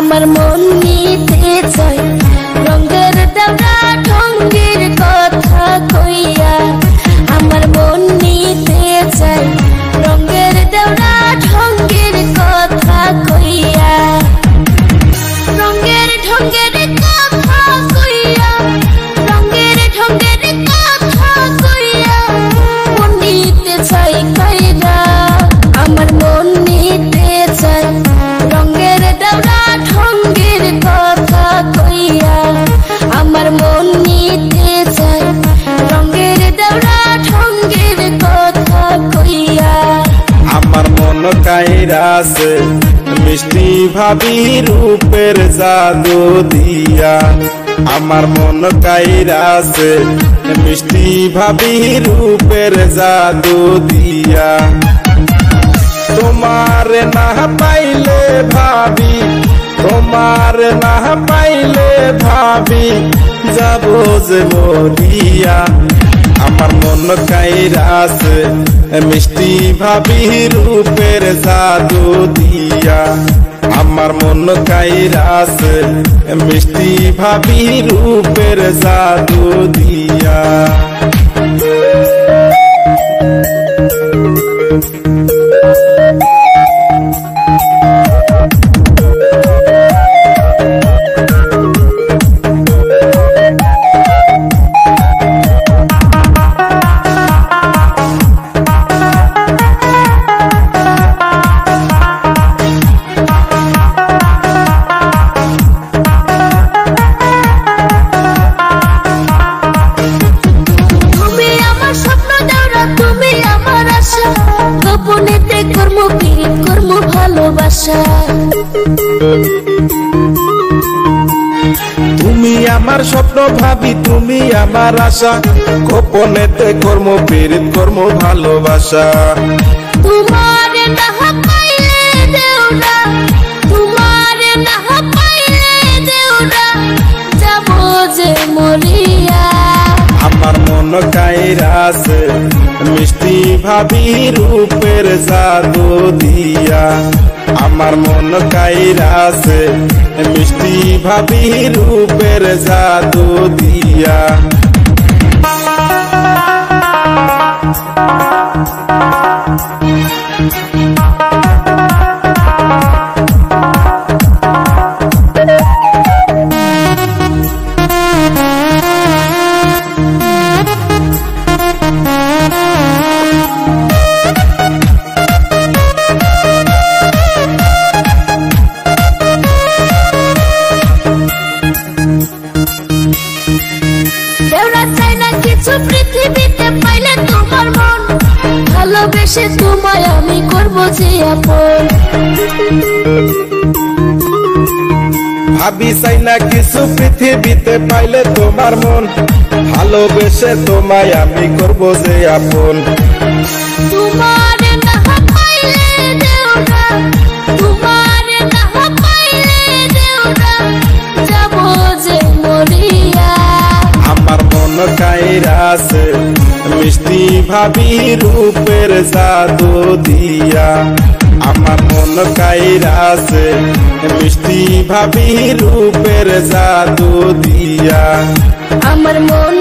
আমার মন নিতে চাই রঙের দেওয়া ঢঙ্গের কথা কইয়া আমার মন নিতে চাই রঙের দেওয়া ঢঙ্গের কথা কইয়া রঙের ঢঙ্গের কথা কইয়া রঙের ঢঙ্গের কথা কইয়া মন নিতে চাই কইরা আমার মন নিতে চাই রঙের দেওয়া ঢঙ্গের কথা কইয়া আমার মন নিতে চাই রঙের দেওয়া ঢঙ্গের কথা কইয়া আমার মন কাইরাছে মিষ্টি ভাবি রূপের জাদু দিয়া আমার মন কাইরাছে মিষ্টি ভাবি রূপের জাদু দিয়া তোমার না পাইলে ভাবি তোমার না পাইলে ভাবি যাবো যে মরিয়া আমার মন কাইরাছে মিষ্টি ভাবি রূপের জাদু দিয়া আমার মন কাইরাছে মিষ্টি ভাবি রূপের জাদু দিয়া গোপনেতে কর্ম পীড়িত কর্ম ভালোবাসা তুমি আমার স্বপ্ন ভাবি তুমি আমার আশা গোপনেতে কর্ম পীড়িত কর্ম ভালোবাসা তোমার না পাইলে দেউরা তোমার না পাইলে দেউরা যাবো যে মরিয়া আমার মন কাইরাছে মিষ্টি ভাবি রূপের জাদু দিয়া আমার মন কাইরাছে মিষ্টি ভাবি রূপের জাদু দিয়া পৃথিবীতে পাইলে তোমার মন ভালোবেসে তোমায় আমি করবো যে আপন ভাবি চাই না কিছু পৃথিবীতে পাইলে তোমার মন ভালোবেসে তোমায় আমি করবো যে আপন তোমার না পাইলে দেউরা তোমার না পাইলে দেউরা যাবো যে মরিয়া আমার মন কাইরাছে মিষ্টি ভাবি রূপের জাদু দিয়া আমার মন কাইরাছে মিষ্টি ভাবি রূপের জাদু দিয়া আমার মন